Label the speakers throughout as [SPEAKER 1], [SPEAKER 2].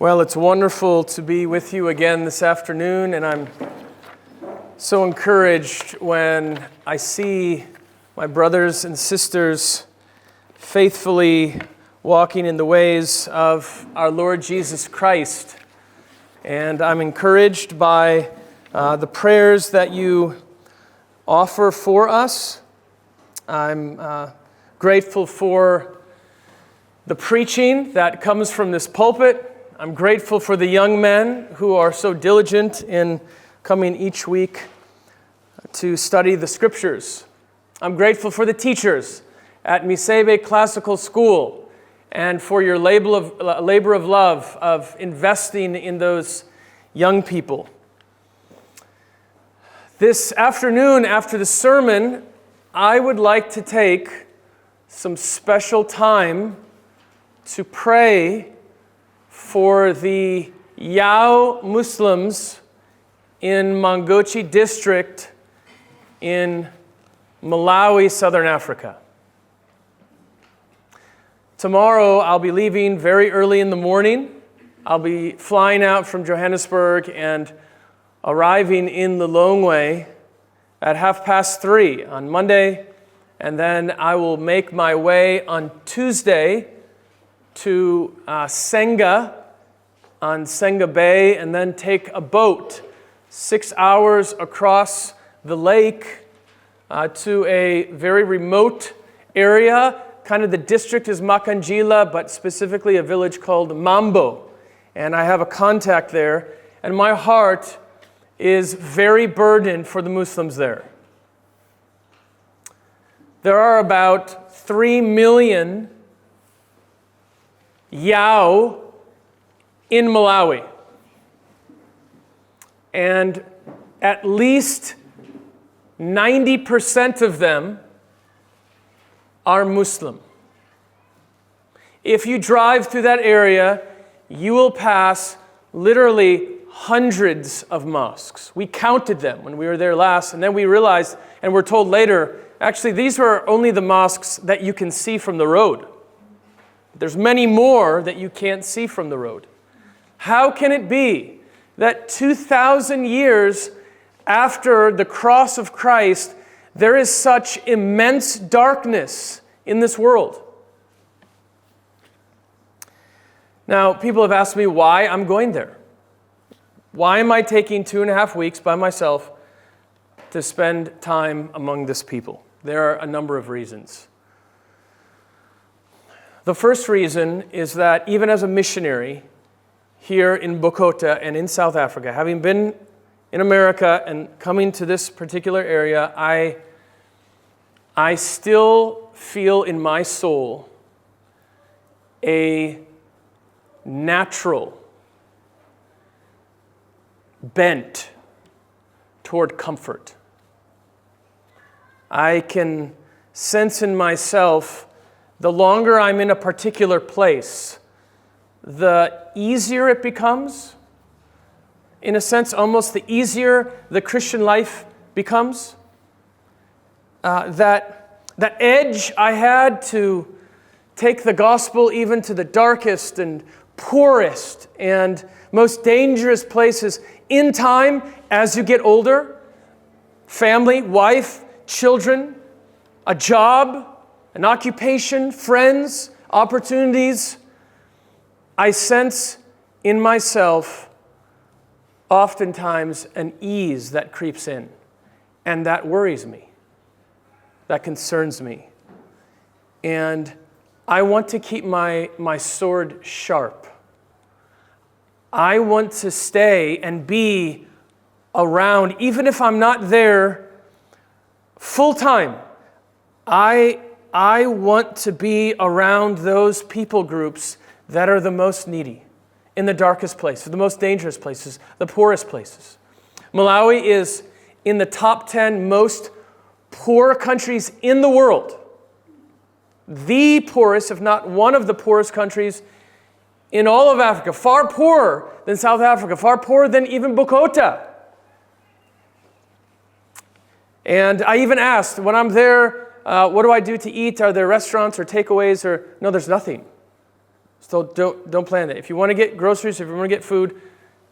[SPEAKER 1] Well, it's wonderful to be with you again this afternoon, and I'm so encouraged when I see my brothers and sisters faithfully walking in the ways of our Lord Jesus Christ. And I'm encouraged by the prayers that you offer for us. I'm grateful for the preaching that comes from this pulpit. I'm grateful for the young men who are so diligent in coming each week to study the Scriptures. I'm grateful for the teachers at Misebe Classical School and for your labor of love of investing in those young people. This afternoon, after the sermon, I would like to take some special time to pray for the Yao Muslims in Mangochi district in Malawi, Southern Africa. Tomorrow I'll be leaving very early in the morning. I'll be flying out from Johannesburg and arriving in Lilongwe at 3:30 on Monday, and then I will make my way on Tuesday to Senga on Senga Bay, and then take a boat 6 hours across the lake to a very remote area. Kind of the district is Makanjila, but specifically a village called Mambo. And I have a contact there, and my heart is very burdened for the Muslims there. There are about 3 million Yao in Malawi, and at least 90% of them are Muslim. If you drive through that area, you will pass literally hundreds of mosques. We counted them when we were there last, and then we realized, and we're told later, actually these were only the mosques that you can see from the road. There's many more that you can't see from the road. How can it be that 2,000 years after the cross of Christ, there is such immense darkness in this world? Now, people have asked me why I'm going there. Why am I taking 2.5 weeks by myself to spend time among this people? There are a number of reasons. The first reason is that even as a missionary here in Bokota and in South Africa, having been in America and coming to this particular area, I still feel in my soul a natural bent toward comfort. I can sense in myself, the longer I'm in a particular place, the easier it becomes. In a sense, almost the easier the Christian life becomes. That edge I had to take the gospel even to the darkest and poorest and most dangerous places in time as you get older. Family, wife, children, a job, an occupation, friends, opportunities. I sense in myself oftentimes an ease that creeps in, and that worries me. That concerns me. And I want to keep my sword sharp. I want to stay and be around, even if I'm not there full time. I want to be around those people groups that are the most needy, in the darkest places, the most dangerous places, the poorest places. Malawi is in the top 10 most poor countries in the world. The poorest, if not one of the poorest countries in all of Africa, far poorer than South Africa, far poorer than even Bokota. And I even asked, when I'm there, what do I do to eat? Are there restaurants or takeaways? No, there's nothing. So don't plan that. If you want to get groceries, if you want to get food,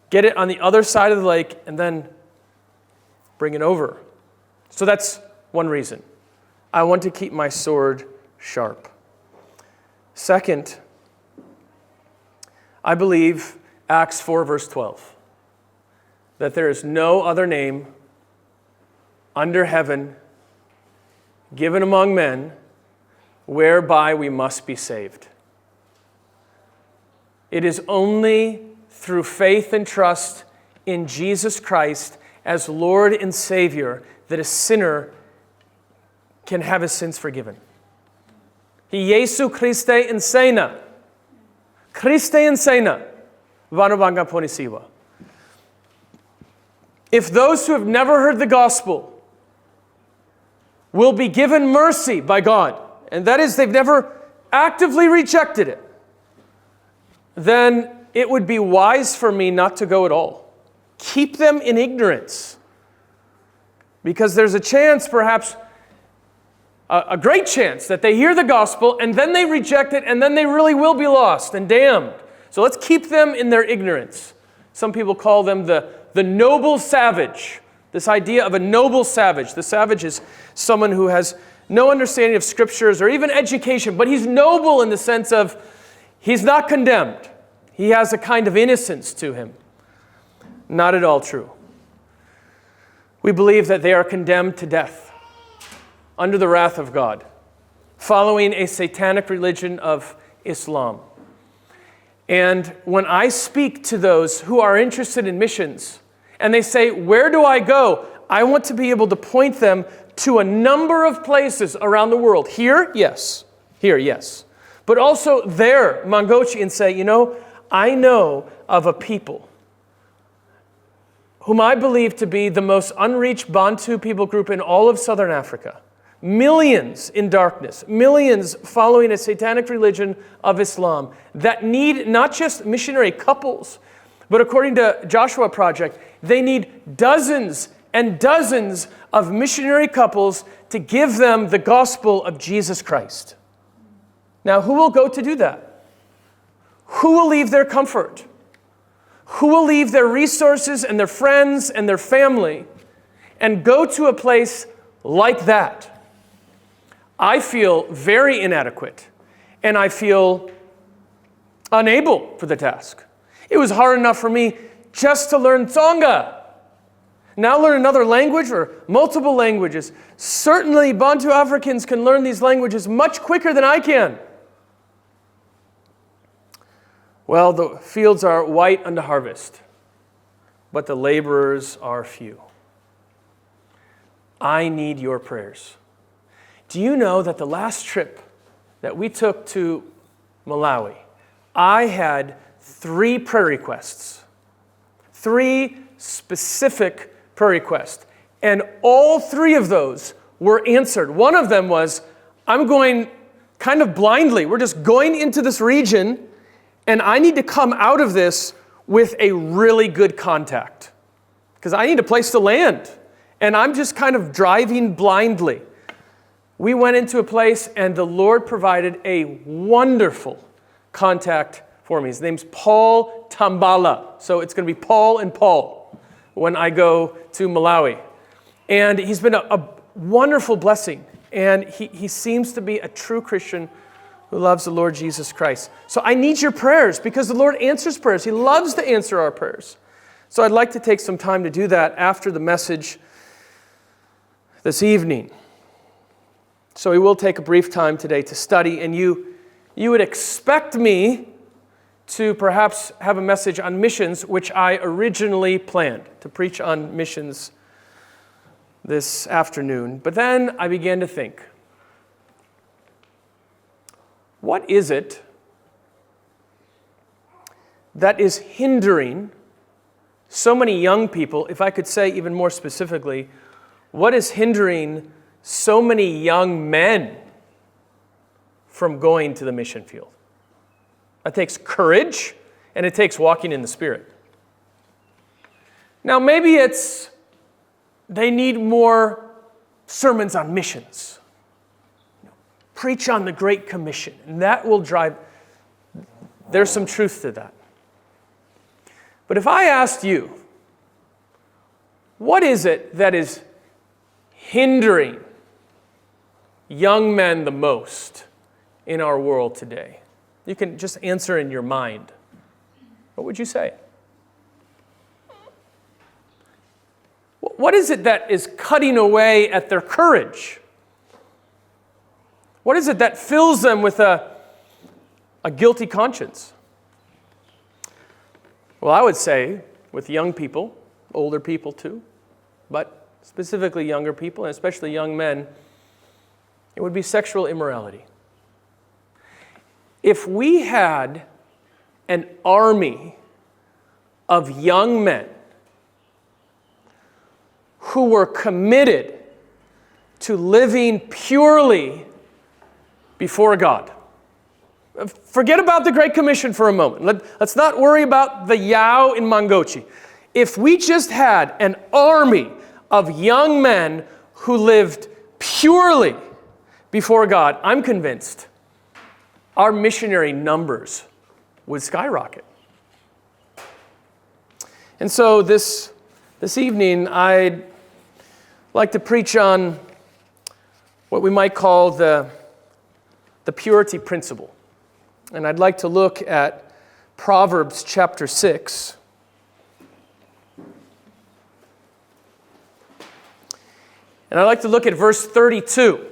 [SPEAKER 1] get it on the other side of the lake and then bring it over. So that's one reason. I want to keep my sword sharp. Second, I believe Acts 4, verse 12, that there is no other name under heaven given among men whereby we must be saved. It is only through faith and trust in Jesus Christ as Lord and Savior that a sinner can have his sins forgiven. Jesu Christe ensena. Christe ensena. Vanubanga ponisiwa. If those who have never heard the gospel will be given mercy by God, and that is they've never actively rejected it, then it would be wise for me not to go at all. Keep them in ignorance. Because there's a chance, perhaps a great chance, that they hear the gospel and then they reject it and then they really will be lost and damned. So let's keep them in their ignorance. Some people call them the noble savage. This idea of a noble savage. The savage is someone who has no understanding of scriptures or even education, but he's noble in the sense of he's not condemned. He has a kind of innocence to him. Not at all true. We believe that they are condemned to death under the wrath of God, following a satanic religion of Islam. And when I speak to those who are interested in missions, and they say, "Where do I go?" I want to be able to point them to a number of places around the world. Here, yes. Here, yes. But also there, Mangochi, and say, I know of a people whom I believe to be the most unreached Bantu people group in all of southern Africa. Millions in darkness, millions following a satanic religion of Islam that need not just missionary couples, but according to Joshua Project, they need dozens and dozens of missionary couples to give them the gospel of Jesus Christ. Now, who will go to do that? Who will leave their comfort? Who will leave their resources and their friends and their family and go to a place like that? I feel very inadequate, and I feel unable for the task. It was hard enough for me just to learn Tsonga. Now learn another language or multiple languages. Certainly, Bantu Africans can learn these languages much quicker than I can. Well, the fields are white unto harvest, but the laborers are few. I need your prayers. Do you know that the last trip that we took to Malawi, I had 3 prayer requests. 3 specific prayer requests. And all 3 of those were answered. One of them was, I'm going kind of blindly. We're just going into this region, and I need to come out of this with a really good contact. Because I need a place to land. And I'm just kind of driving blindly. We went into a place, and the Lord provided a wonderful contact for me. His name's Paul Tambala. So it's going to be Paul and Paul when I go to Malawi. And he's been a wonderful blessing. And he seems to be a true Christian who loves the Lord Jesus Christ. So I need your prayers because the Lord answers prayers. He loves to answer our prayers. So I'd like to take some time to do that after the message this evening. So we will take a brief time today to study, and you would expect me to perhaps have a message on missions, which I originally planned to preach on missions this afternoon. But then I began to think, what is it that is hindering so many young people, if I could say even more specifically, what is hindering so many young men from going to the mission field? It takes courage, and it takes walking in the Spirit. Now, maybe it's they need more sermons on missions. Preach on the Great Commission, and that will drive. there's some truth to that. But if I asked you, what is it that is hindering young men the most in our world today? You can just answer in your mind. What would you say? What is it that is cutting away at their courage? What is it that fills them with a guilty conscience? Well, I would say with young people, older people too, but specifically younger people, and especially young men, it would be sexual immorality. If we had an army of young men who were committed to living purely before God. Forget about the Great Commission for a moment. Let's not worry about the Yao in Mangochi. If we just had an army of young men who lived purely before God, I'm convinced our missionary numbers would skyrocket. And so this evening, I'd like to preach on what we might call the purity principle. And I'd like to look at Proverbs chapter 6. And I'd like to look at verse 32.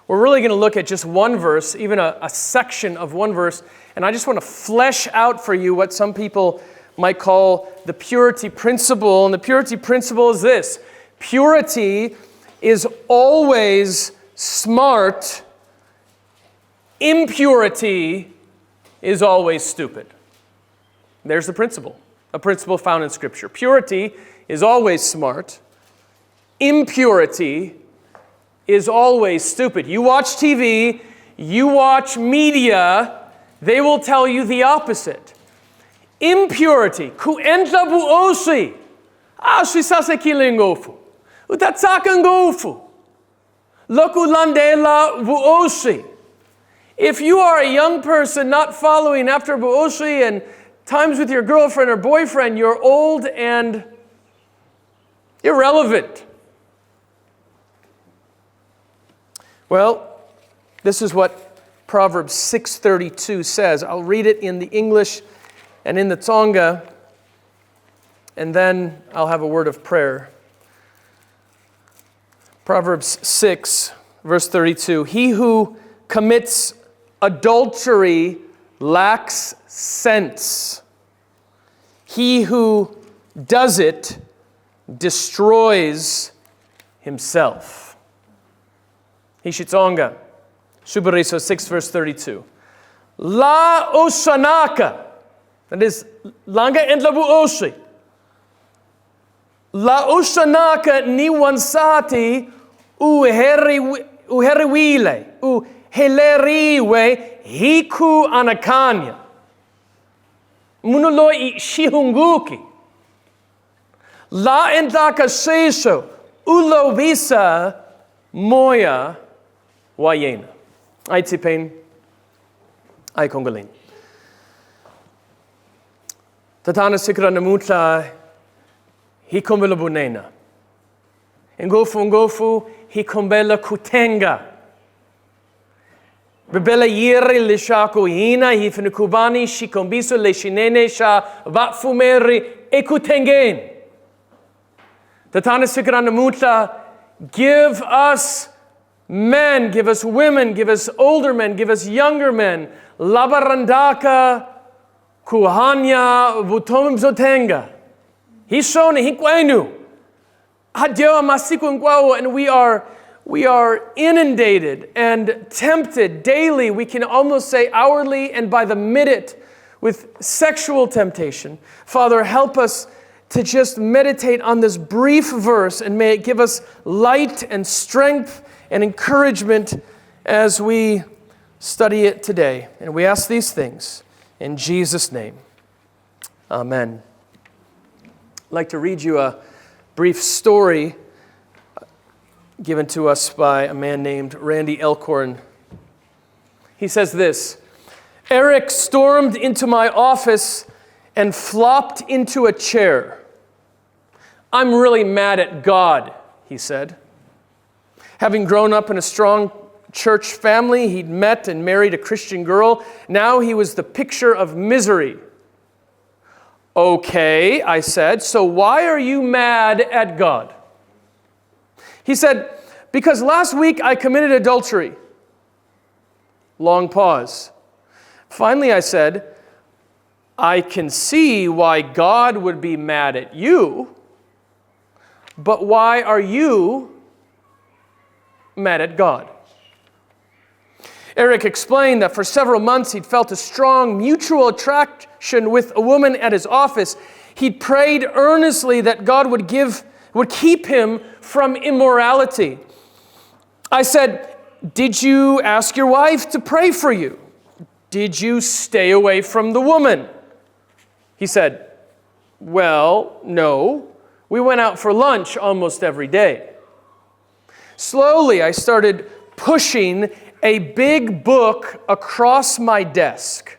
[SPEAKER 1] We're really going to look at just one verse, even a section of one verse. And I just want to flesh out for you what some people might call the purity principle. And the purity principle is this: purity is always smart. Impurity is always stupid. There's the principle, a principle found in Scripture. Purity is always smart. Impurity is always stupid. You watch TV, you watch media, they will tell you the opposite. Impurity, ku entla buosi, ashi sase kilingofu, utatsaka ngofu, loku landela buosi. If you are a young person not following after buosi and times with your girlfriend or boyfriend, you're old and irrelevant. Well, this is what Proverbs 6:32 says. I'll read it in the English and in the Tonga, and then I'll have a word of prayer. Proverbs 6, verse 32. He who commits adultery lacks sense. He who does it destroys himself. Hishitonga, Shubariso 6, verse 32. La osanaka, that is, langa entlabu oshi. La osanaka ni wansati uheriwile, heleriwe hiku anakanya. Munulo I shihunguki. La entlaka seso ulovisa moya wayena. Aitipain, ai kongalin. Tatana sikra namutla hikombela bunena. Ngofu hikombela kutenga. Bebela yiri lishako hina hifinukubani shikombiso leshinene sha vatfumeri ekutengen. Tatana sikra namutla, give us men, give us women, give us older men, give us younger men. Labarandaka kuhanya vutomim zotenga. Hishone hikwenu. Hadyo masiku ngwao, and we are inundated and tempted daily, we can almost say hourly and by the minute, with sexual temptation. Father, help us to just meditate on this brief verse, and may it give us light and strength and encouragement as we study it today. And we ask these things in Jesus' name. Amen. I'd like to read you a brief story given to us by a man named Randy Elkhorn. He says this: Eric stormed into my office and flopped into a chair. "I'm really mad at God," he said. Having grown up in a strong church family, he'd met and married a Christian girl. Now he was the picture of misery. "Okay," I said, "so why are you mad at God?" He said, "Because last week I committed adultery." Long pause. Finally I said, "I can see why God would be mad at you, but why are you mad at God?" Eric explained that for several months he'd felt a strong mutual attraction with a woman at his office. He'd prayed earnestly that God would keep him from immorality. I said, "Did you ask your wife to pray for you? Did you stay away from the woman?" He said, "Well, no. We went out for lunch almost every day." Slowly, I started pushing a big book across my desk.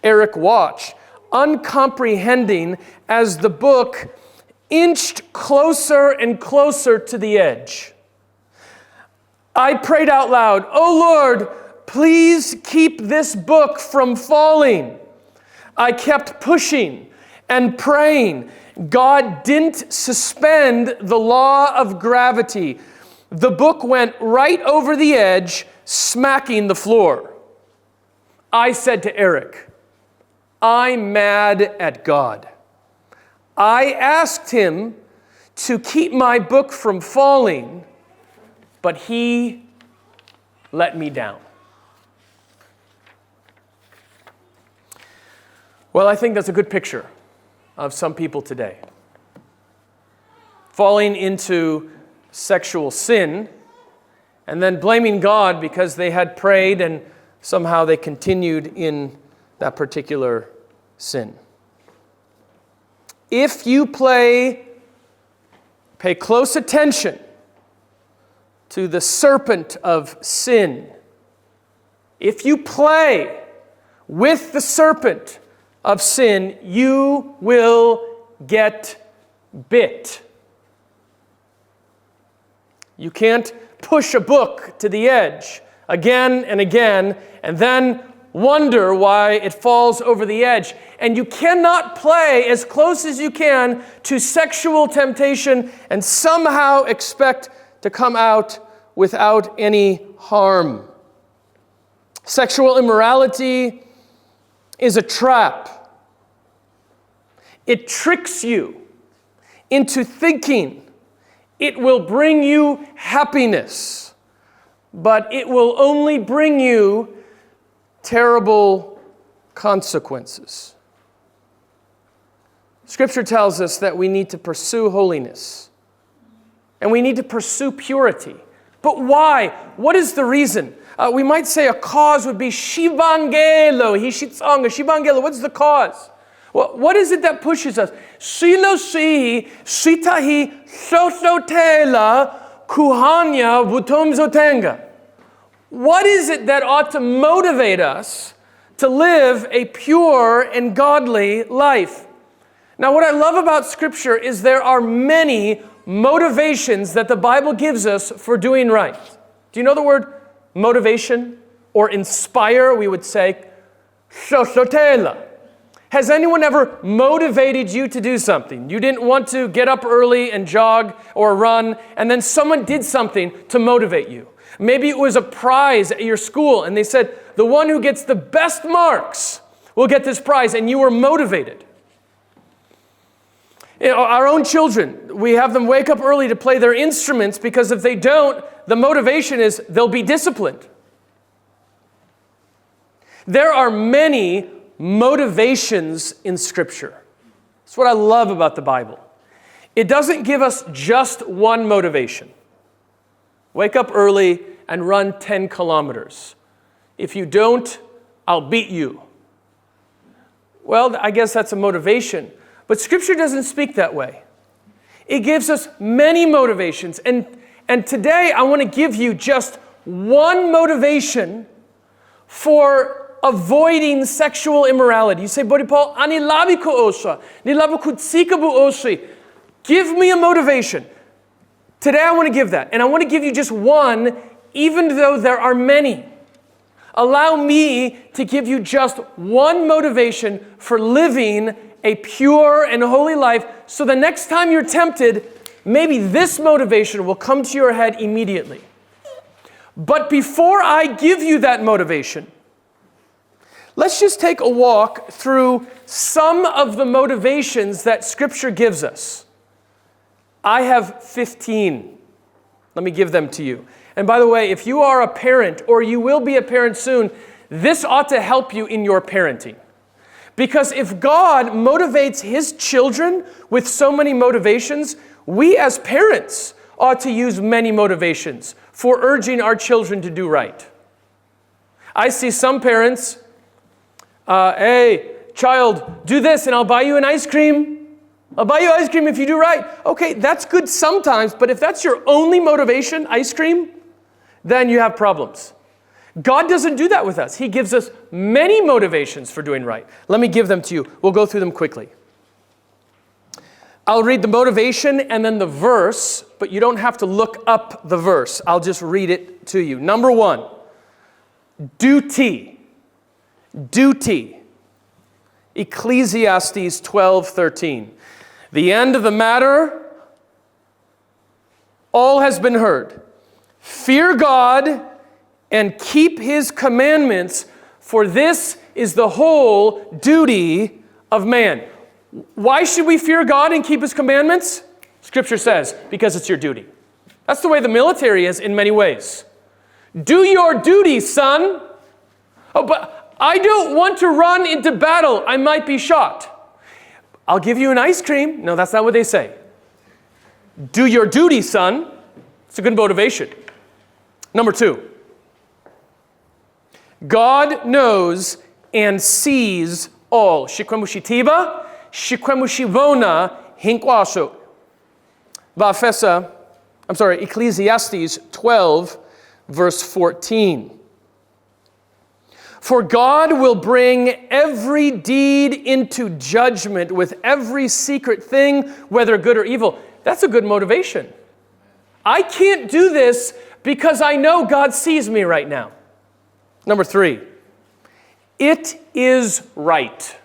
[SPEAKER 1] Eric watched, uncomprehending as the book inched closer and closer to the edge. I prayed out loud, "Oh Lord, please keep this book from falling." I kept pushing and praying. God didn't suspend the law of gravity. The book went right over the edge, smacking the floor. I said to Eric, "I'm mad at God. I asked him to keep my book from falling, but he let me down." Well, I think that's a good picture of some people today. Falling into sexual sin and then blaming God because they had prayed and somehow they continued in that particular sin. If you pay close attention to the serpent of sin, if you play with the serpent of sin, you will get bit. You can't push a book to the edge again and again and then wonder why it falls over the edge. And you cannot play as close as you can to sexual temptation and somehow expect to come out without any harm. Sexual immorality is a trap. It tricks you into thinking it will bring you happiness, but it will only bring you terrible consequences. Scripture tells us that we need to pursue holiness, and we need to pursue purity. But why? What is the reason? We might say a cause would be shivangelo, hishitsanga, shivangelo. What's the cause? Well, what is it that pushes us? Silosi, sitahi, sosotela, kuhanya, vutomzotenga. What is it that ought to motivate us to live a pure and godly life? Now, what I love about Scripture is there are many motivations that the Bible gives us for doing right. Do you know the word motivation or inspire? We would say sosotela. Has anyone ever motivated you to do something? You didn't want to get up early and jog or run, and then someone did something to motivate you. Maybe it was a prize at your school, and they said, the one who gets the best marks will get this prize, and you were motivated. You know, our own children, we have them wake up early to play their instruments because if they don't, the motivation is they'll be disciplined. There are many motivations in Scripture. That's what I love about the Bible. It doesn't give us just one motivation. Wake up early and run 10 kilometers. If you don't, I'll beat you. Well, I guess that's a motivation. But Scripture doesn't speak that way. It gives us many motivations. And today I want to give you just one motivation for avoiding sexual immorality. You say, Bodhi Paul, ani labi ko osha, ni labi kutsika bu oshi. Give me a motivation. Today I want to give that. And I want to give you just one, even though there are many. Allow me to give you just one motivation for living a pure and holy life, so the next time you're tempted, maybe this motivation will come to your head immediately. But before I give you that motivation, let's just take a walk through some of the motivations that Scripture gives us. I have 15. Let me give them to you. And by the way, if you are a parent or you will be a parent soon, this ought to help you in your parenting. Because if God motivates His children with so many motivations, we as parents ought to use many motivations for urging our children to do right. I see some parents, hey, child, do this and I'll buy you an ice cream. I'll buy you ice cream if you do right. Okay, that's good sometimes, but if that's your only motivation, ice cream, then you have problems. God doesn't do that with us. He gives us many motivations for doing right. Let me give them to you. We'll go through them quickly. I'll read the motivation and then the verse, but you don't have to look up the verse. I'll just read it to you. Number 1, duty. Duty. Ecclesiastes 12:13. The end of the matter, all has been heard. Fear God and keep His commandments, for this is the whole duty of man. Why should we fear God and keep His commandments? Scripture says, because it's your duty. That's the way the military is in many ways. Do your duty, son. Oh, but I don't want to run into battle. I might be shot. I'll give you an ice cream. No, that's not what they say. Do your duty, son. It's a good motivation. Number 2. God knows and sees all. Shikwemushitiba, shikwemushivona, hinkwasho. Vafesa, Ecclesiastes 12, verse 14. For God will bring every deed into judgment with every secret thing, whether good or evil. That's a good motivation. I can't do this because I know God sees me right now. Number 3, it is right.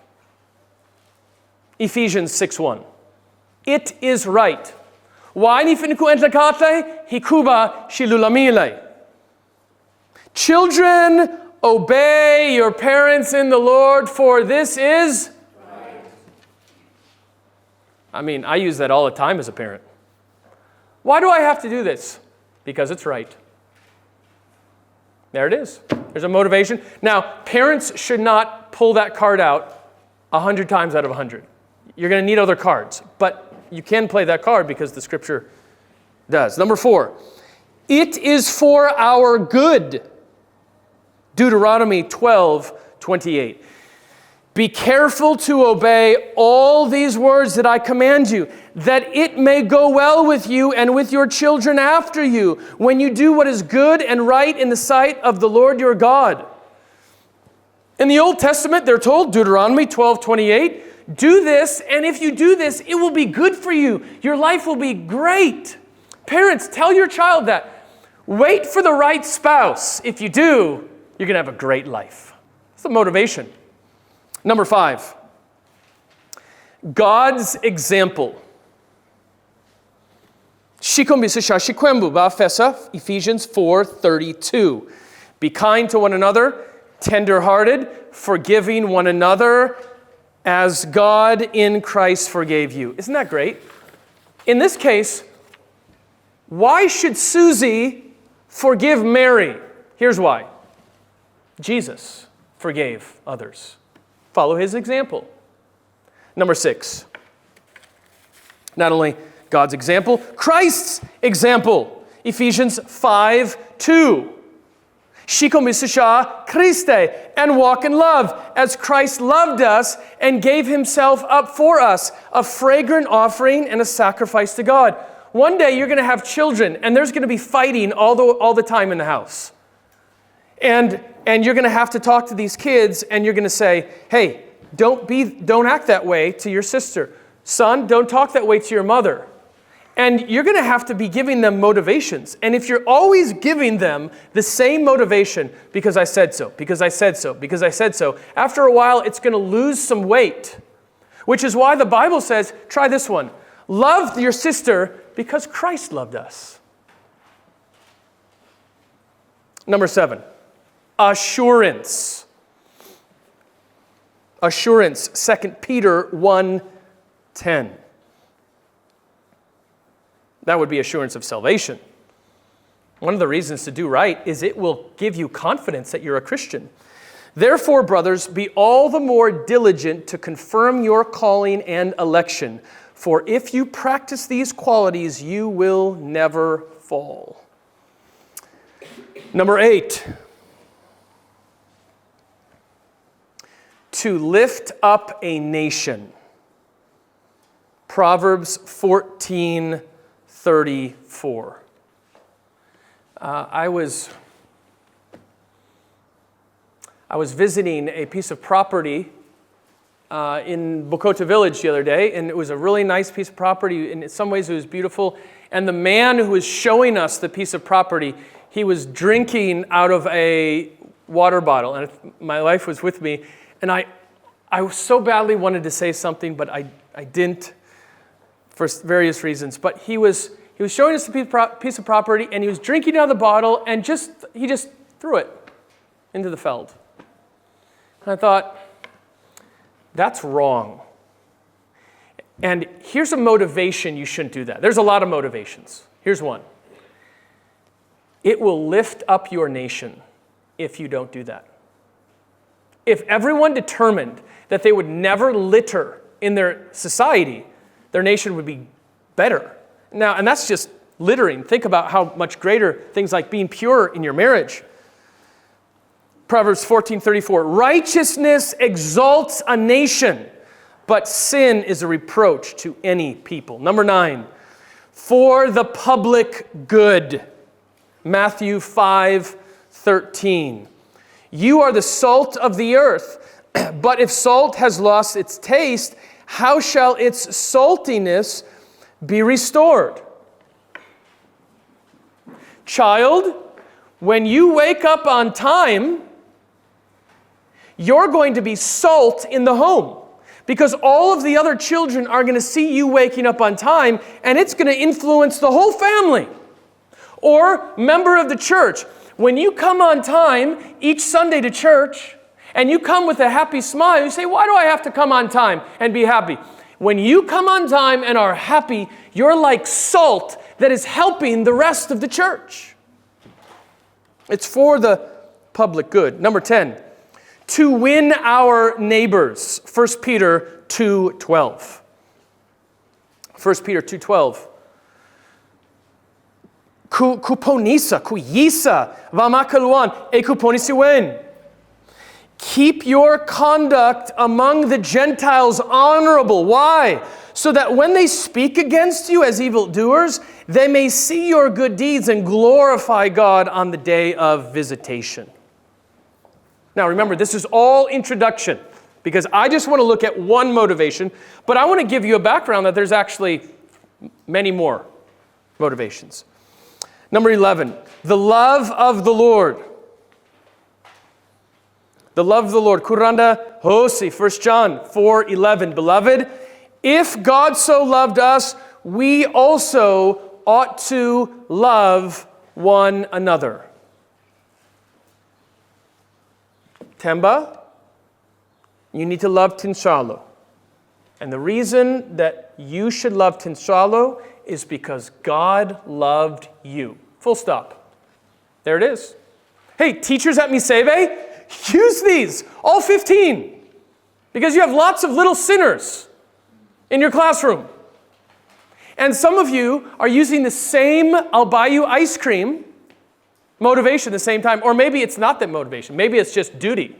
[SPEAKER 1] Ephesians 6:1. It is right. Why nifiniku entlakate hikuba shilulamile. Children, obey your parents in the Lord, for this is right. I mean, I use that all the time as a parent. Why do I have to do this? Because it's right. There it is. There's a motivation. Now, parents should not pull that card out 100 times out of 100. You're going to need other cards, but you can play that card because the Scripture does. Number 4, it is for our good. Deuteronomy 12:28. Be careful to obey all these words that I command you, that it may go well with you and with your children after you, when you do what is good and right in the sight of the Lord your God. In the Old Testament, they're told, Deuteronomy 12:28, do this, and if you do this, it will be good for you. Your life will be great. Parents, tell your child that. Wait for the right spouse. If you do, you're going to have a great life. That's the motivation. Number 5, God's example. Ephesians 4:32. Be kind to one another, tender-hearted, forgiving one another, as God in Christ forgave you. Isn't that great? In this case, why should Susie forgive Mary? Here's why. Jesus forgave others. Follow His example. Number 6. Not only God's example, Christ's example. Ephesians 5:2. Shikomisisha Christe, and walk in love, as Christ loved us and gave Himself up for us, a fragrant offering and a sacrifice to God. One day you're going to have children, and there's going to be fighting all the time in the house. And And you're going to have to talk to these kids, and you're going to say, hey, don't act that way to your sister. Son, don't talk that way to your mother. And you're going to have to be giving them motivations. And if you're always giving them the same motivation, because I said so, because I said so, because I said so, after a while it's going to lose some weight. Which is why the Bible says, try this one, love your sister because Christ loved us. Number 7, assurance. Assurance, 2 Peter 1:10. That would be assurance of salvation. One of the reasons to do right is it will give you confidence that you're a Christian. Therefore, brothers, be all the more diligent to confirm your calling and election. For if you practice these qualities, you will never fall. Number 8. To lift up a nation. Proverbs 14:34. I was visiting a piece of property in Bokota Village the other day, and it was a really nice piece of property. In some ways, it was beautiful. And the man who was showing us the piece of property, he was drinking out of a water bottle, and my wife was with me, and I so badly wanted to say something, but I didn't for various reasons. But he was showing us the piece of property, and he was drinking out of the bottle, and he just threw it into the feld. And I thought, that's wrong. And here's a motivation you shouldn't do that. There's a lot of motivations. Here's one. It will lift up your nation if you don't do that. If everyone determined that they would never litter in their society, their nation would be better. Now, and that's just littering. Think about how much greater things like being pure in your marriage. Proverbs 14:34, righteousness exalts a nation, but sin is a reproach to any people. Number 9, for the public good. Matthew 5:13. You are the salt of the earth, but if salt has lost its taste, how shall its saltiness be restored? Child, when you wake up on time, you're going to be salt in the home, because all of the other children are going to see you waking up on time, and it's going to influence the whole family. Or member of the church, when you come on time each Sunday to church, and you come with a happy smile, you say, why do I have to come on time and be happy? When you come on time and are happy, you're like salt that is helping the rest of the church. It's for the public good. Number 10, to win our neighbors. 1 Peter 2:12. 1 Peter 2:12. Kuponisa, kuyisa, vamakaluan, e kuponisiwen. Keep your conduct among the Gentiles honorable. Why? So that when they speak against you as evildoers, they may see your good deeds and glorify God on the day of visitation. Now remember, this is all introduction, because I just want to look at one motivation, but I want to give you a background that there's actually many more motivations. Number 11, the love of the Lord. The love of the Lord. Kuranda Hosi, 1 John 4:11. Beloved, if God so loved us, we also ought to love one another. Temba, you need to love Tinsalo. And the reason that you should love Tinsalo is because God loved you. Full stop. There it is. Hey, teachers at Miseve, use these, all 15, because you have lots of little sinners in your classroom. And some of you are using the same I'll buy you ice cream motivation at the same time, or maybe it's not that motivation. Maybe it's just duty.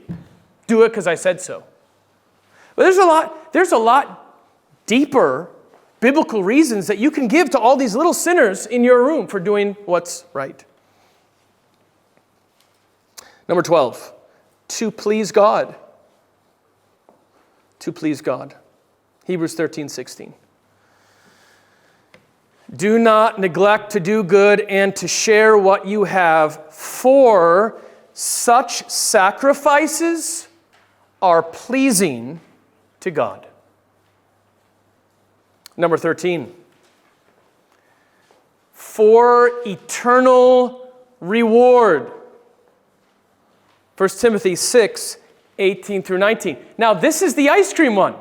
[SPEAKER 1] Do it because I said so. But there's a lot deeper biblical reasons that you can give to all these little sinners in your room for doing what's right. Number 12, to please God. To please God. Hebrews 13:16. Do not neglect to do good and to share what you have, for such sacrifices are pleasing to God. Number 13. For eternal reward. 1 Timothy 6:18 through 19. Now, this is the ice cream one.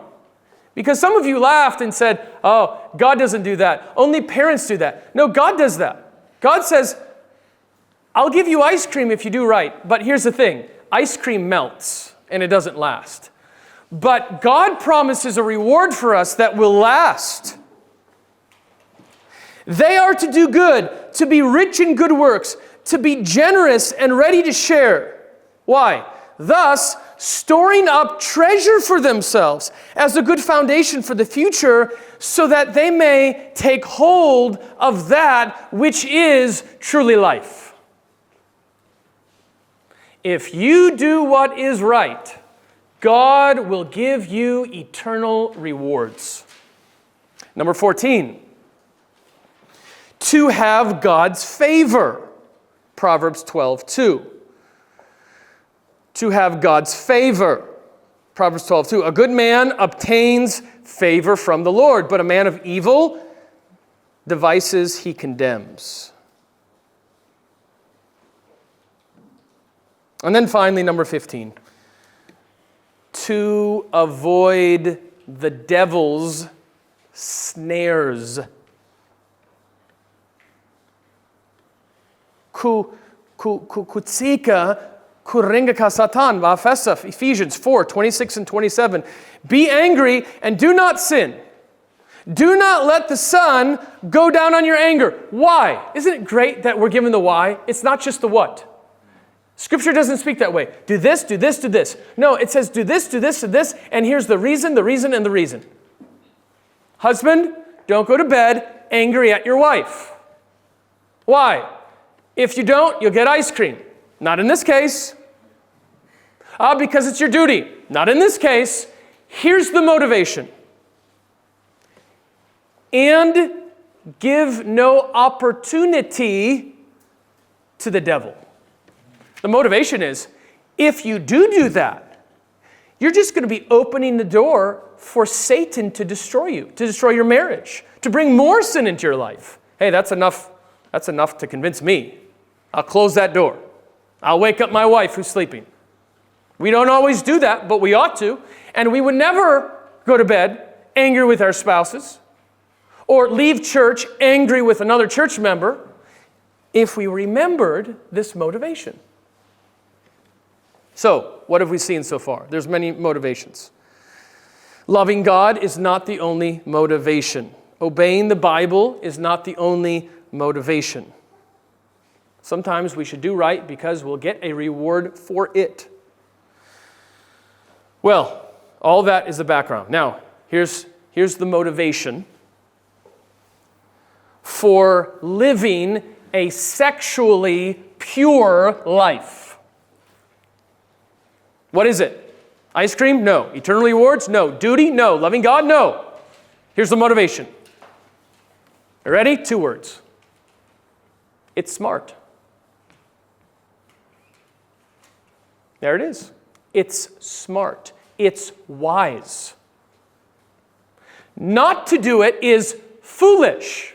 [SPEAKER 1] Because some of you laughed and said, oh, God doesn't do that. Only parents do that. No, God does that. God says, I'll give you ice cream if you do right. But here's the thing. Ice cream melts and it doesn't last. But God promises a reward for us that will last. They are to do good, to be rich in good works, to be generous and ready to share. Why? Thus, storing up treasure for themselves as a good foundation for the future, so that they may take hold of that which is truly life. If you do what is right, God will give you eternal rewards. Number 14, to have God's favor. Proverbs 12:2. To have God's favor. Proverbs 12:2. A good man obtains favor from the Lord, but a man of evil devices he condemns. And then finally, number 15. To avoid the devil's snares. Kutsika kuringa ka satan va fesaf. Ephesians 4:26 and 27. Be angry and do not sin. Do not let the sun go down on your anger. Why? Isn't it great that we're given the why? It's not just the what. Scripture doesn't speak that way. Do this, do this, do this. No, it says do this, do this, do this, and here's the reason, and the reason. Husband, don't go to bed angry at your wife. Why? If you don't, you'll get ice cream. Not in this case. Because it's your duty. Not in this case. Here's the motivation. And give no opportunity to the devil. The motivation is, if you do that, you're just going to be opening the door for Satan to destroy you, to destroy your marriage, to bring more sin into your life. Hey, that's enough to convince me. I'll close that door. I'll wake up my wife who's sleeping. We don't always do that, but we ought to. And we would never go to bed angry with our spouses or leave church angry with another church member if we remembered this motivation. So, what have we seen so far? There's many motivations. Loving God is not the only motivation. Obeying the Bible is not the only motivation. Sometimes we should do right because we'll get a reward for it. Well, all that is the background. Now, here's the motivation for living a sexually pure life. What is it? Ice cream? No. Eternal rewards? No. Duty? No. Loving God? No. Here's the motivation. You ready? 2 words. It's smart. There it is. It's smart. It's wise. Not to do it is foolish.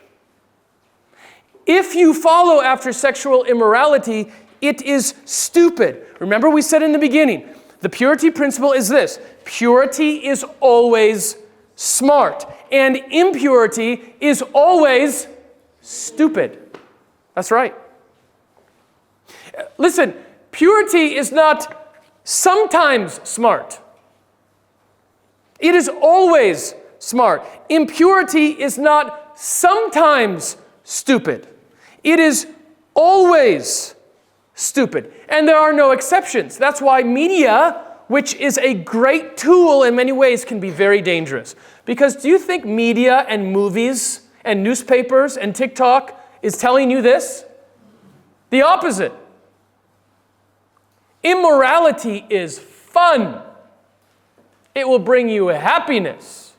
[SPEAKER 1] If you follow after sexual immorality, it is stupid. Remember we said in the beginning, the purity principle is this. Purity is always smart, and impurity is always stupid. That's right. Listen, purity is not sometimes smart. It is always smart. Impurity is not sometimes stupid. It is always stupid. And there are no exceptions. That's why media, which is a great tool in many ways, can be very dangerous. Because do you think media and movies and newspapers and TikTok is telling you this? The opposite. Immorality is fun. It will bring you happiness.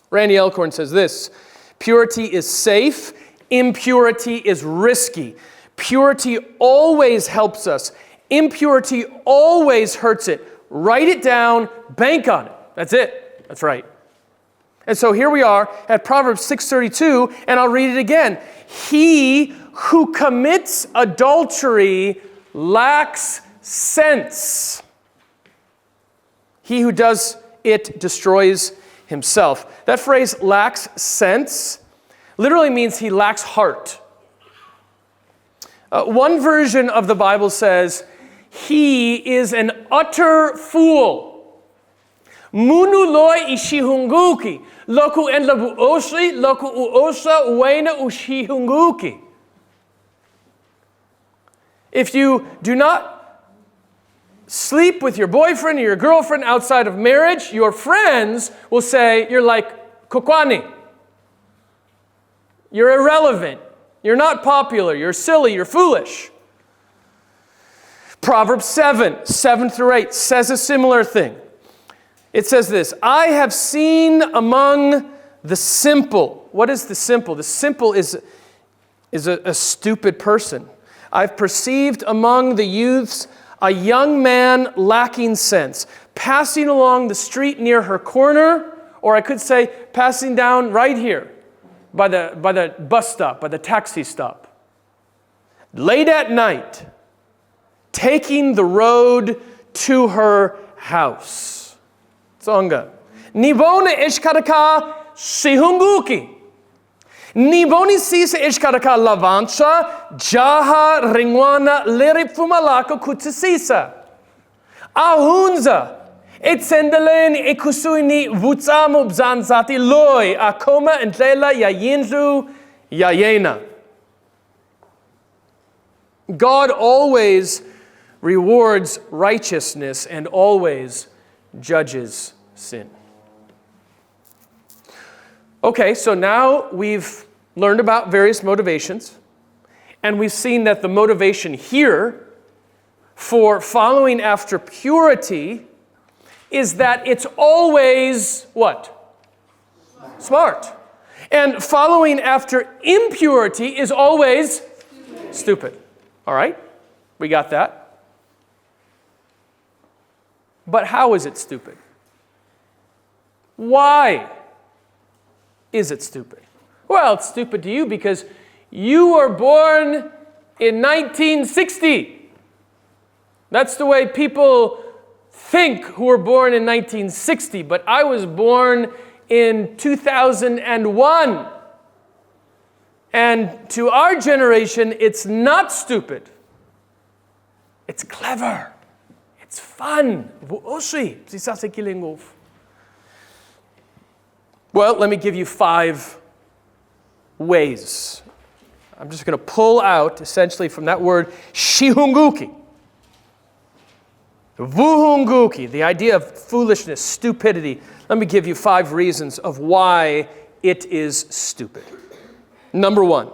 [SPEAKER 1] Randy Elkhorn says this, purity is safe, impurity is risky. Purity always helps us. Impurity always hurts it. Write it down, bank on it. That's it. That's right. And so here we are at Proverbs 6:32, and I'll read it again. He who commits adultery lacks sense. He who does it destroys himself. That phrase, lacks sense, literally means he lacks heart. One version of the Bible says, he is an utter fool. Munu loy ishihunguki, loku en labu oshi, loku uosha uena ushihunguki. If you do not sleep with your boyfriend or your girlfriend outside of marriage, your friends will say, you're like kokwani. You're irrelevant. You're not popular. You're silly. You're foolish. Proverbs 7 through 8 says a similar thing. It says this, I have seen among the simple. What is the simple? The simple is a stupid person. I've perceived among the youths a young man lacking sense, passing along the street near her corner, or I could say passing down right here by the bus stop, by the taxi stop. Late at night, taking the road to her house. Tsonga. Nibone ishkaraka shihunguki. Niboni sisa ishkaraka lavancha, jaha ringwana lirifumalaka kutsisa. Ahunza, etsendeleni ekusuini vutsamu bzanzati loy, akoma entlela yayinzu yayena. God always rewards righteousness and always judges sin. Okay, so now we've learned about various motivations, and we've seen that the motivation here for following after purity is that it's always what? Smart. And following after impurity is always stupid. All right? We got that. But how is it stupid? Why is it stupid? Well, it's stupid to you because you were born in 1960. That's the way people think who were born in 1960, but I was born in 2001. And to our generation, it's not stupid. It's clever. It's fun. Well, let me give you 5 ways. I'm just going to pull out, essentially, from that word, shihunguki. Vuhunguki, the idea of foolishness, stupidity. Let me give you 5 reasons of why it is stupid. Number 1,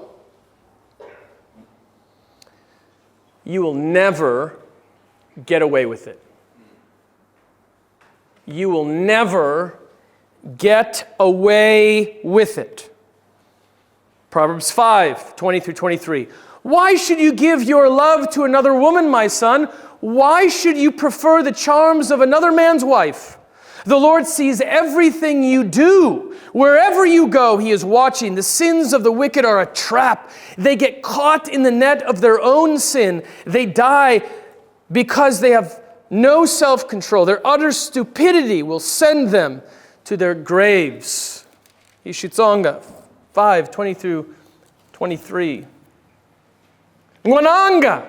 [SPEAKER 1] you will never get away with it. You will never get away with it. Proverbs 5:20 through 23. Why should you give your love to another woman, my son? Why should you prefer the charms of another man's wife? The Lord sees everything you do. Wherever you go, He is watching. The sins of the wicked are a trap. They get caught in the net of their own sin. They die because they have no self-control. Their utter stupidity will send them to their graves. Ishitsonga 5:20 through 23. Ngwananga.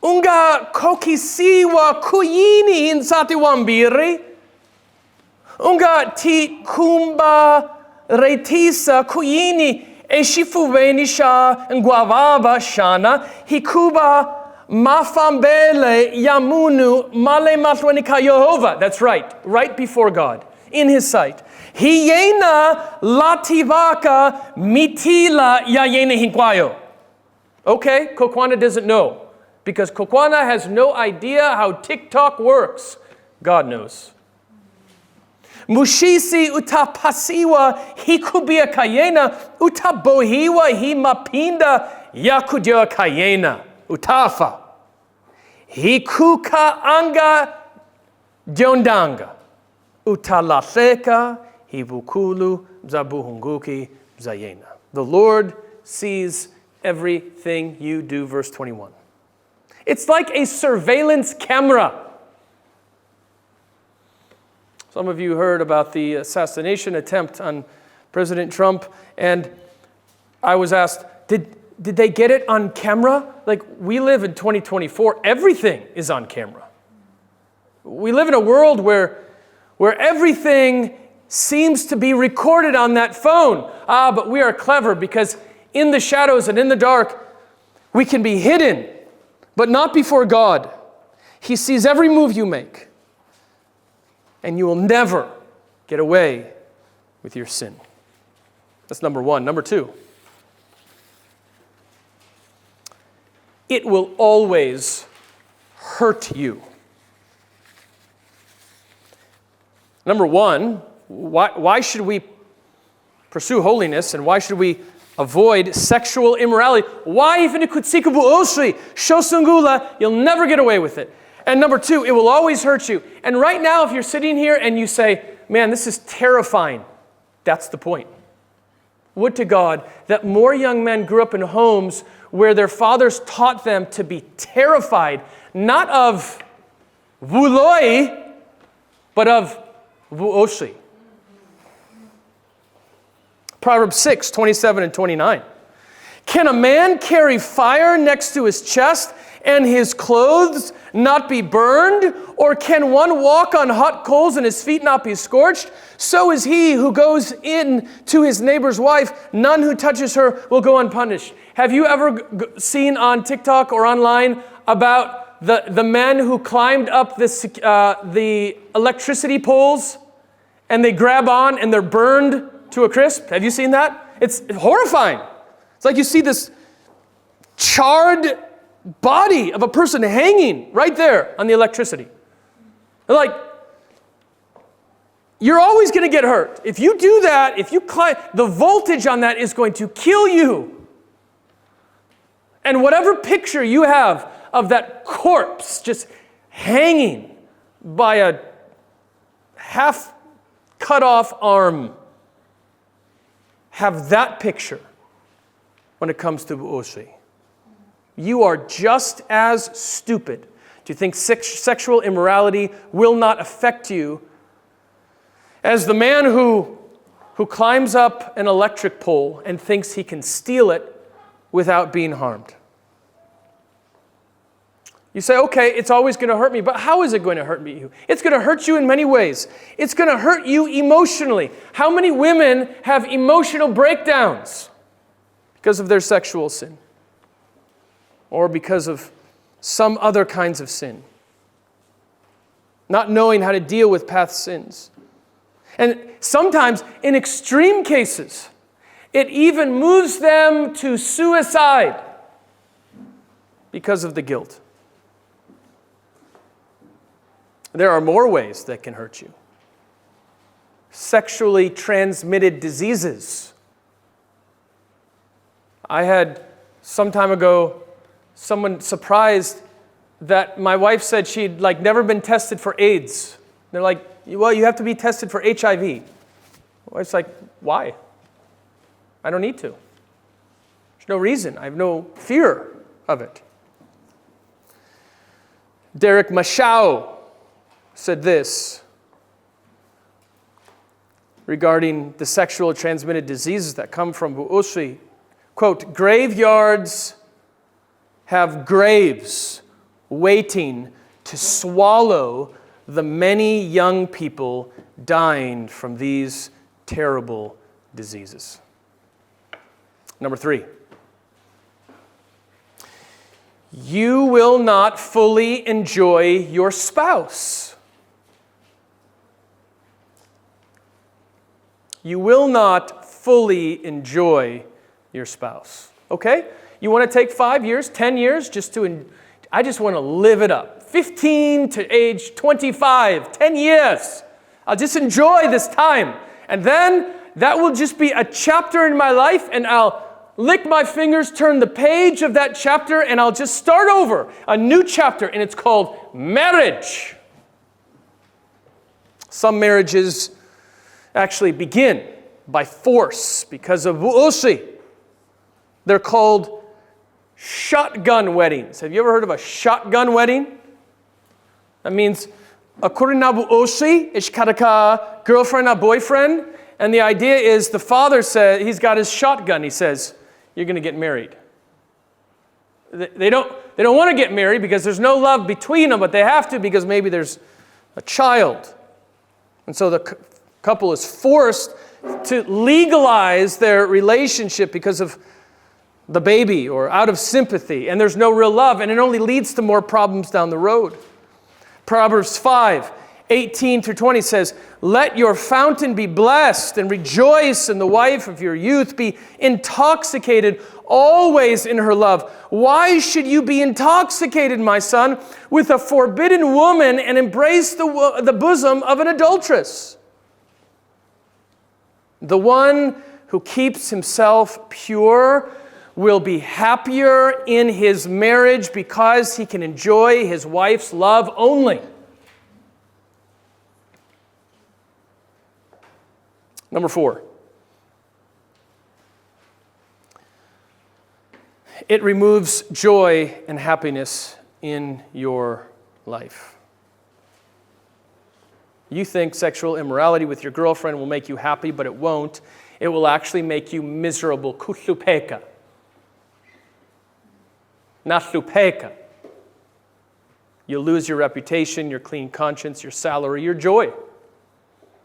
[SPEAKER 1] Unga kokisiwa kuyini insati wambiri. Unga ti kumba retisa kuyini eshifuvenisha ngwavava shana hikuba mafambele yamunu male matwanika Yehovah. That's right before God, in His sight. Hiyena lativaka mitila yayena hinkwayo. Okay, Kokwana doesn't know. Because Kokwana has no idea how TikTok works. God knows. Mushisi utapasiwa hikubia kayena utabohiwa himapinda yakudya kayena utafa. Hikuka anga diondanga utalafeka hivukulu zabuhunguki zayena. The Lord sees everything you do, verse 21. It's like a surveillance camera. Some of you heard about the assassination attempt on President Trump, and I was asked, did they get it on camera? Like, we live in 2024, everything is on camera. We live in a world where everything seems to be recorded on that phone. But we are clever because in the shadows and in the dark, we can be hidden, but not before God. He sees every move you make. And you will never get away with your sin. That's number one. Number two, it will always hurt you. Number one, why should we pursue holiness and why should we avoid sexual immorality? Why even you'll never get away with it. And number two, it will always hurt you. And right now, if you're sitting here and you say, man, this is terrifying, that's the point. Would to God that more young men grew up in homes where their fathers taught them to be terrified, not of vuloi, but of vuoshi. Proverbs 6, 27 and 29. Can a man carry fire next to his chest and his clothes not be burned? Or can one walk on hot coals and his feet not be scorched? So is he who goes in to his neighbor's wife. None who touches her will go unpunished. Have you ever seen on TikTok or online about the men who climbed up the electricity poles and they grab on and they're burned to a crisp? Have you seen that? It's horrifying. It's like you see this charred body of a person hanging right there on the electricity. They're like, you're always going to get hurt. If you do that, if you climb, the voltage on that is going to kill you. And whatever picture you have of that corpse just hanging by a half cut off arm, have that picture when it comes to Buoshi. You are just as stupid to think sexual immorality will not affect you as the man who climbs up an electric pole and thinks he can steal it without being harmed. You say, okay, it's always going to hurt me, but how is it going to hurt me? It's going to hurt you in many ways. It's going to hurt you emotionally. How many women have emotional breakdowns because of their sexual sin? Or because of some other kinds of sin. Not knowing how to deal with past sins. And sometimes, in extreme cases, it even moves them to suicide because of the guilt. There are more ways that can hurt you. Sexually transmitted diseases. I had, some time ago, someone surprised that my wife said she'd never been tested for AIDS. They're like, well, you have to be tested for HIV. My wife's like, why? I don't need to. There's no reason. I have no fear of it. Derek Mashao said this regarding the sexual transmitted diseases that come from Buoshi. Quote, graveyards have graves waiting to swallow the many young people dying from these terrible diseases. Number 3. You will not fully enjoy your spouse. You will not fully enjoy your spouse. Okay? You want to take 5 years, 10 years just to I just want to live it up. 15 to age 25, 10 years. I'll just enjoy this time. And then that will just be a chapter in my life, and I'll lick my fingers, turn the page of that chapter, and I'll just start over a new chapter, and it's called marriage. Some marriages actually begin by force because of vu'ushi. They're called shotgun weddings. Have you ever heard of a shotgun wedding? That means according to vu'ushi, ishkaraka, girlfriend or boyfriend, and the idea is the father says, he's got his shotgun, he says, you're going to get married. They don't want to get married because there's no love between them, but they have to because maybe there's a child. And so the couple is forced to legalize their relationship because of the baby or out of sympathy, and there's no real love, and it only leads to more problems down the road. Proverbs 5:18-20 says, let your fountain be blessed and rejoice in the wife of your youth. Be intoxicated always in her love. Why should you be intoxicated, my son, with a forbidden woman and embrace the bosom of an adulteress? The one who keeps himself pure will be happier in his marriage because he can enjoy his wife's love only. Number 4. It removes joy and happiness in your life. You think sexual immorality with your girlfriend will make you happy, but it won't. It will actually make you miserable. Kutlupeka. Natlupeka. You'll lose your reputation, your clean conscience, your salary, your joy.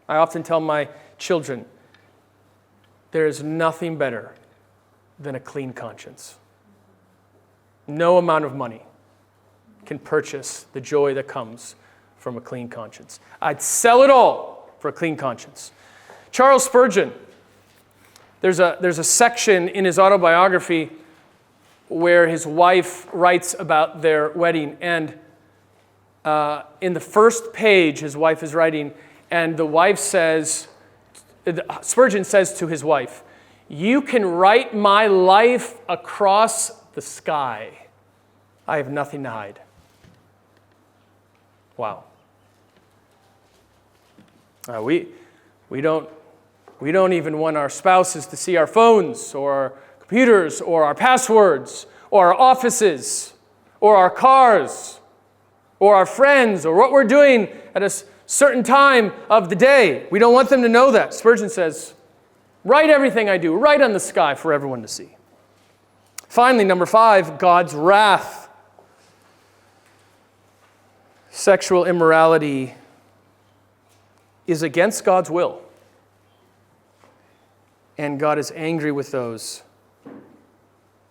[SPEAKER 1] I often tell my children, there is nothing better than a clean conscience. No amount of money can purchase the joy that comes from a clean conscience. I'd sell it all for a clean conscience. Charles Spurgeon, there's a section in his autobiography where his wife writes about their wedding, and in the first page his wife is writing, and the wife says, Spurgeon says to his wife, you can write my life across the sky. I have nothing to hide. Wow. We don't even want our spouses to see our phones or our computers or our passwords or our offices or our cars or our friends or what we're doing at a certain time of the day. We don't want them to know that. Spurgeon says, write everything I do, right on the sky for everyone to see. Finally, number 5, God's wrath. Sexual immorality is against God's will. And God is angry with those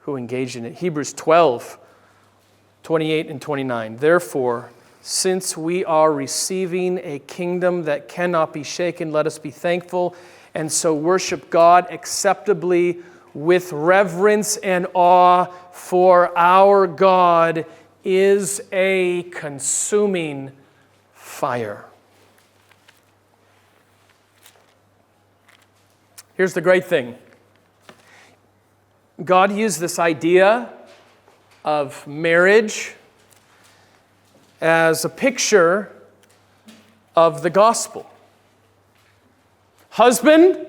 [SPEAKER 1] who engage in it. Hebrews 12:28 and 29. Therefore, since we are receiving a kingdom that cannot be shaken, let us be thankful and so worship God acceptably with reverence and awe, for our God is a consuming fire. Here's the great thing. God used this idea of marriage as a picture of the gospel. Husband,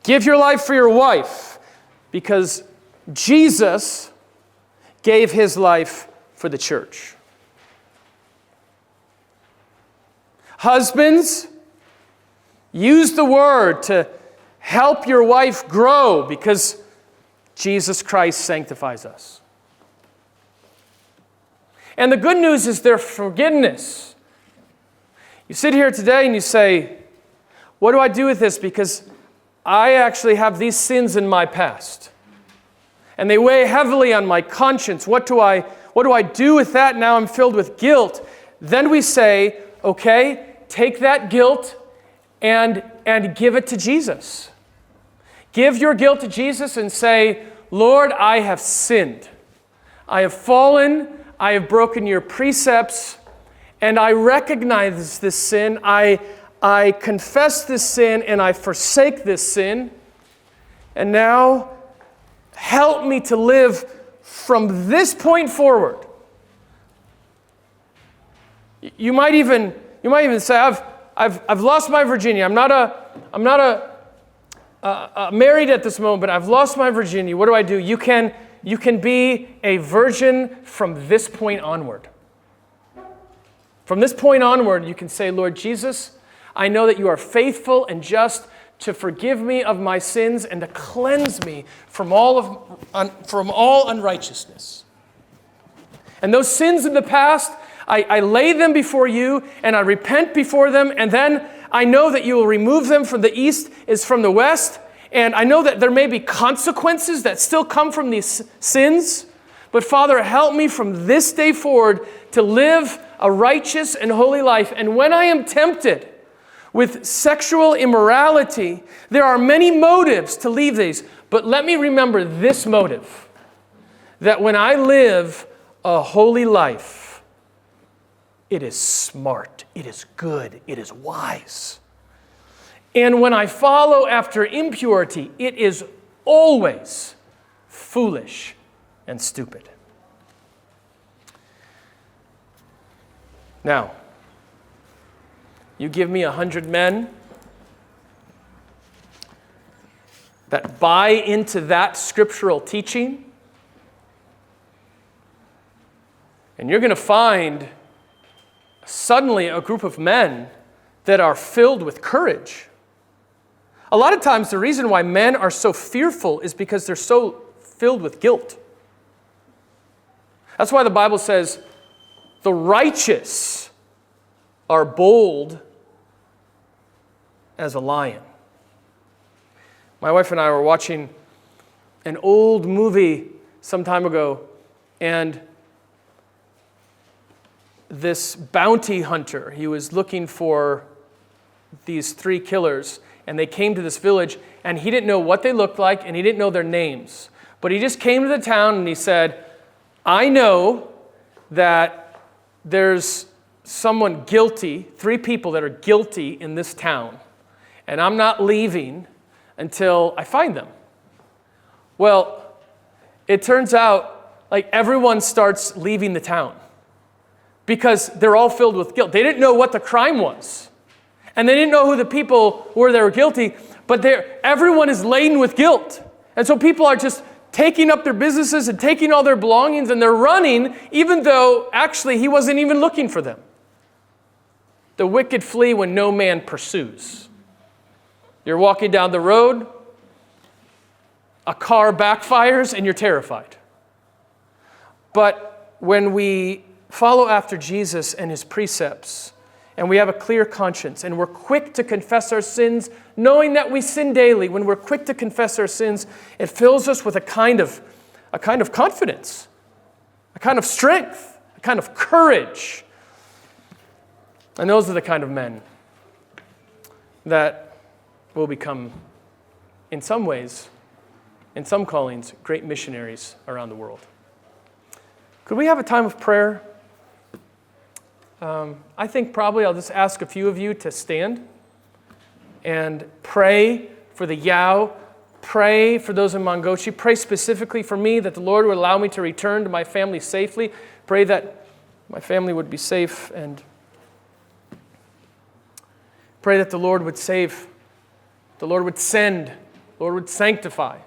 [SPEAKER 1] give your life for your wife, because Jesus gave his life for the church. Husbands, use the word to help your wife grow, because Jesus Christ sanctifies us. And the good news is there's forgiveness. You sit here today and you say, what do I do with this? Because I actually have these sins in my past. And they weigh heavily on my conscience. What do I do with that? Now I'm filled with guilt. Then we say, okay, take that guilt and give it to Jesus. Give your guilt to Jesus and say, Lord, I have sinned. I have fallen. I have broken your precepts, and I recognize this sin. I confess this sin, and I forsake this sin. And now, help me to live from this point forward. You might even say, I've lost my virginity. I'm not married at this moment, but I've lost my virginity. What do? You can be a virgin from this point onward. From this point onward, you can say, Lord Jesus, I know that you are faithful and just to forgive me of my sins and to cleanse me from all unrighteousness. And those sins in the past, I lay them before you and I repent before them, and then I know that you will remove them from the east as from the west, and I know that there may be consequences that still come from these sins, but Father, help me from this day forward to live a righteous and holy life. And when I am tempted with sexual immorality, there are many motives to leave these, but let me remember this motive, that when I live a holy life, it is smart, it is good, it is wise. And when I follow after impurity, it is always foolish and stupid. Now, you give me 100 men that buy into that scriptural teaching, and you're going to find suddenly a group of men that are filled with courage. A lot of times the reason why men are so fearful is because they're so filled with guilt. That's why the Bible says the righteous are bold as a lion. My wife and I were watching an old movie some time ago, and this bounty hunter, he was looking for these 3 killers, and they came to this village, and he didn't know what they looked like, and he didn't know their names. But he just came to the town, and he said, I know that there's someone guilty, 3 people that are guilty in this town, and I'm not leaving until I find them. Well, it turns out like everyone starts leaving the town because they're all filled with guilt. They didn't know what the crime was, and they didn't know who the people were that were guilty, but everyone is laden with guilt. And so people are just taking up their businesses and taking all their belongings, and they're running even though actually he wasn't even looking for them. The wicked flee when no man pursues. You're walking down the road, a car backfires, and you're terrified. But when we follow after Jesus and his precepts, and we have a clear conscience, and we're quick to confess our sins, knowing that we sin daily, when we're quick to confess our sins, it fills us with a kind of confidence, a kind of strength, a kind of courage. And those are the kind of men that will become, in some ways, in some callings, great missionaries around the world. Could we have a time of prayer? I think probably I'll just ask a few of you to stand and pray for the Yao, pray for those in Mangochi, pray specifically for me that the Lord would allow me to return to my family safely, pray that my family would be safe, and pray that the Lord would save, the Lord would send, the Lord would sanctify,